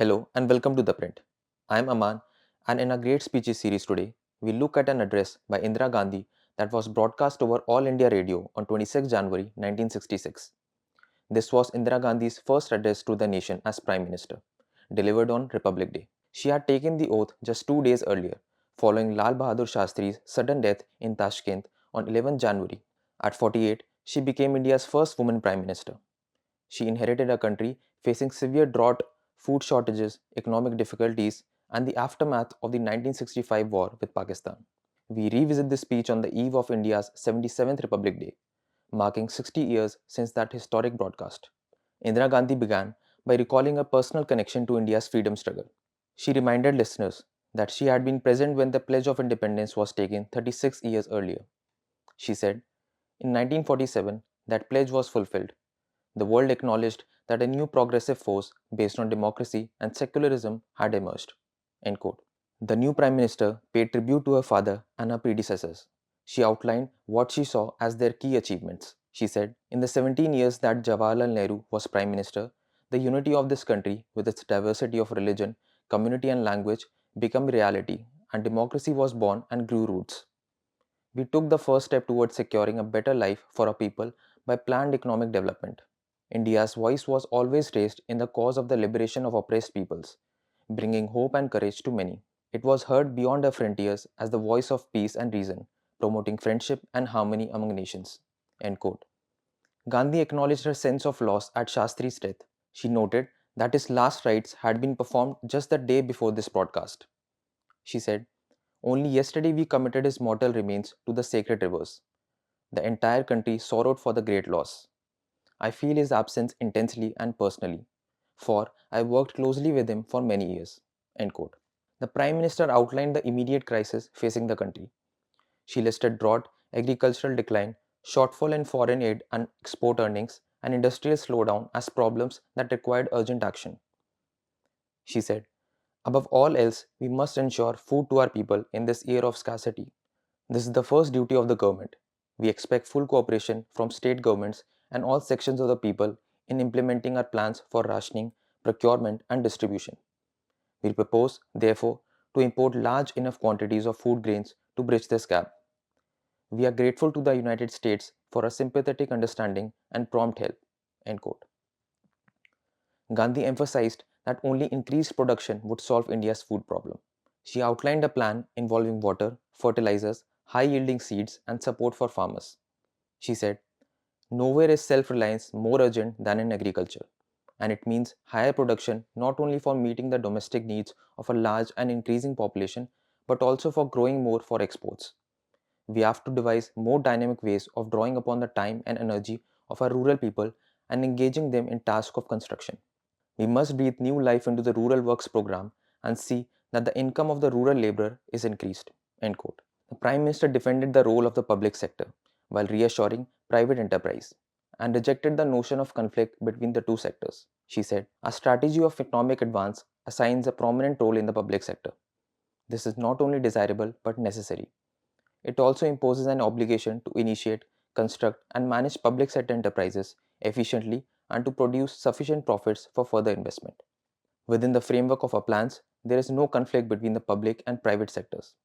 Hello and welcome to ThePrint. I am Aman, and in our great speeches series today, we look at an address by Indira Gandhi that was broadcast over All India Radio on 26 January 1966. This was Indira Gandhi's first address to the nation as Prime Minister, delivered on Republic Day. She had taken the oath just 2 days earlier, following Lal Bahadur Shastri's sudden death in Tashkent on 11 January. At 48, she became India's first woman Prime Minister. She inherited a country facing severe drought, food shortages, economic difficulties, and the aftermath of the 1965 war with Pakistan. We revisit this speech on the eve of India's 77th Republic Day, marking 60 years since that historic broadcast. Indira Gandhi began by recalling her personal connection to India's freedom struggle. She reminded listeners that she had been present when the Pledge of Independence was taken 36 years earlier. She said, in 1947, that pledge was fulfilled. The world acknowledged that a new progressive force based on democracy and secularism had emerged. End quote. The new Prime Minister paid tribute to her father and her predecessors. She outlined what she saw as their key achievements. She said, in the 17 years that Jawaharlal Nehru was Prime Minister, the unity of this country, with its diversity of religion, community, and language, became reality, and democracy was born and grew roots. We took the first step towards securing a better life for our people by planned economic development. India's voice was always raised in the cause of the liberation of oppressed peoples, bringing hope and courage to many. It was heard beyond our frontiers as the voice of peace and reason, promoting friendship and harmony among nations. End quote. Gandhi acknowledged her sense of loss at Shastri's death. She noted that his last rites had been performed just the day before this broadcast. She said, only yesterday we committed his mortal remains to the sacred rivers. The entire country sorrowed for the great loss. I feel his absence intensely and personally, for I worked closely with him for many years. End quote. The Prime Minister outlined the immediate crisis facing the country. She listed drought, agricultural decline, shortfall in foreign aid and export earnings, and industrial slowdown as problems that required urgent action. She said, above all else, we must ensure food to our people in this year of scarcity. This is the first duty of the government. We expect full cooperation from state governments and all sections of the people in implementing our plans for rationing, procurement, and distribution. We propose, therefore, to import large enough quantities of food grains to bridge this gap. We are grateful to the United States for a sympathetic understanding and prompt help. End quote. Gandhi emphasized that only increased production would solve India's food problem. She outlined a plan involving water, fertilizers, high yielding seeds, and support for farmers. She said, nowhere is self reliance more urgent than in agriculture, and it means higher production not only for meeting the domestic needs of a large and increasing population, but also for growing more for exports. We have to devise more dynamic ways of drawing upon the time and energy of our rural people and engaging them in tasks of construction. We must breathe new life into the Rural Works program and see that the income of the rural laborer is increased. End quote. The Prime Minister defended the role of the public sector while reassuring private enterprise and rejected the notion of conflict between the two sectors. She said, a strategy of economic advance assigns a prominent role in the public sector. This is not only desirable but necessary. It also imposes an obligation to initiate, construct, and manage public sector enterprises efficiently and to produce sufficient profits for further investment. Within the framework of our plans, there is no conflict between the public and private sectors.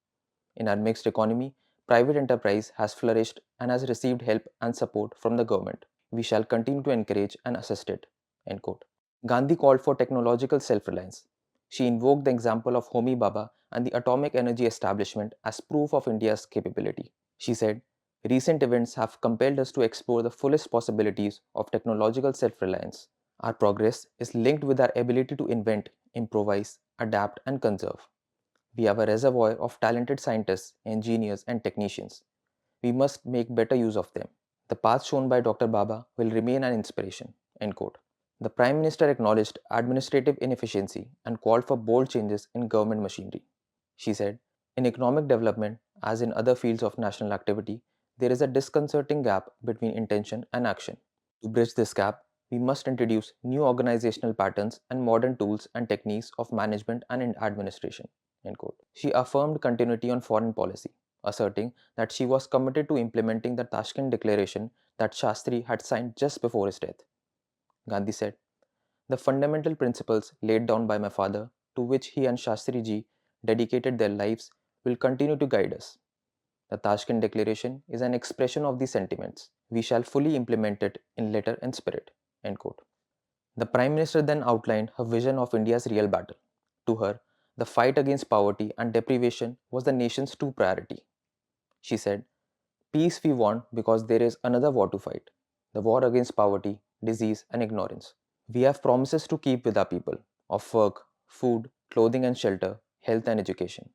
In our mixed economy, private enterprise has flourished and has received help and support from the government. We shall continue to encourage and assist it. End quote. Gandhi called for technological self-reliance. She invoked the example of Homi Bhabha and the atomic energy establishment as proof of India's capability. She said, recent events have compelled us to explore the fullest possibilities of technological self-reliance. Our progress is linked with our ability to invent, improvise, adapt, and conserve. We have a reservoir of talented scientists, engineers, and technicians. We must make better use of them. The path shown by Dr. Baba will remain an inspiration. End quote. The Prime Minister acknowledged administrative inefficiency and called for bold changes in government machinery. She said, in economic development, as in other fields of national activity, there is a disconcerting gap between intention and action. To bridge this gap, we must introduce new organizational patterns and modern tools and techniques of management and in administration. End quote. She affirmed continuity on foreign policy, asserting that she was committed to implementing the Tashkent Declaration that Shastri had signed just before his death. Gandhi said, The fundamental principles laid down by my father, to which he and Shastri ji dedicated their lives, will continue to guide us. The Tashkent Declaration is an expression of these sentiments. We shall fully implement it in letter and spirit. End quote. The Prime Minister then outlined her vision of India's real battle. To her, the fight against poverty and deprivation was the nation's true priority. She said, "Peace we want because there is another war to fight, the war against poverty, disease, and ignorance. We have promises to keep with our people of work, food, clothing and shelter, health and education.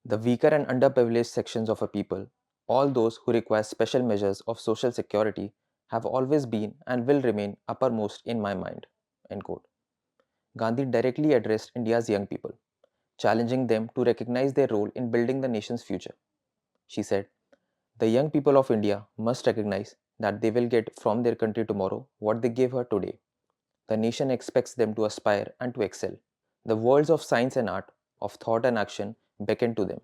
The weaker and underprivileged sections of a people, all those who require special measures of social security, have always been and will remain uppermost in my mind." End quote. Gandhi directly addressed India's young people, challenging them to recognize their role in building the nation's future. She said, "The young people of India must recognize that they will get from their country tomorrow what they gave her today. The nation expects them to aspire and to excel. The worlds of science and art, of thought and action beckon to them.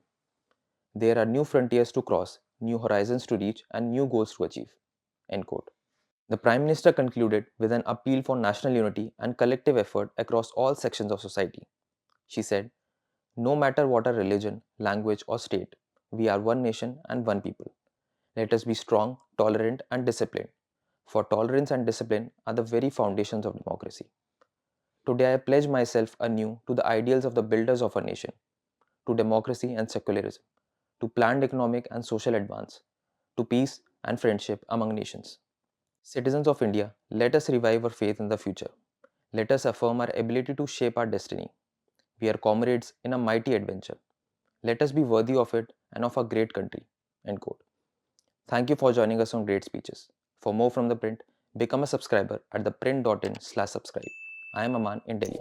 There are new frontiers to cross, new horizons to reach, and new goals to achieve." End quote. The Prime Minister concluded with an appeal for national unity and collective effort across all sections of society. She said, "No matter what our religion, language, or state, we are one nation and one people. Let us be strong, tolerant, and disciplined, for tolerance and discipline are the very foundations of democracy. Today I pledge myself anew to the ideals of the builders of our nation, to democracy and secularism, to planned economic and social advance, to peace and friendship among nations. Citizens of India, let us revive our faith in the future. Let us affirm our ability to shape our destiny. We are comrades in a mighty adventure. Let us be worthy of it and of our great country." End quote. Thank you for joining us on Great Speeches. For more from The Print, become a subscriber at theprint.in/subscribe. I am Aman in Delhi.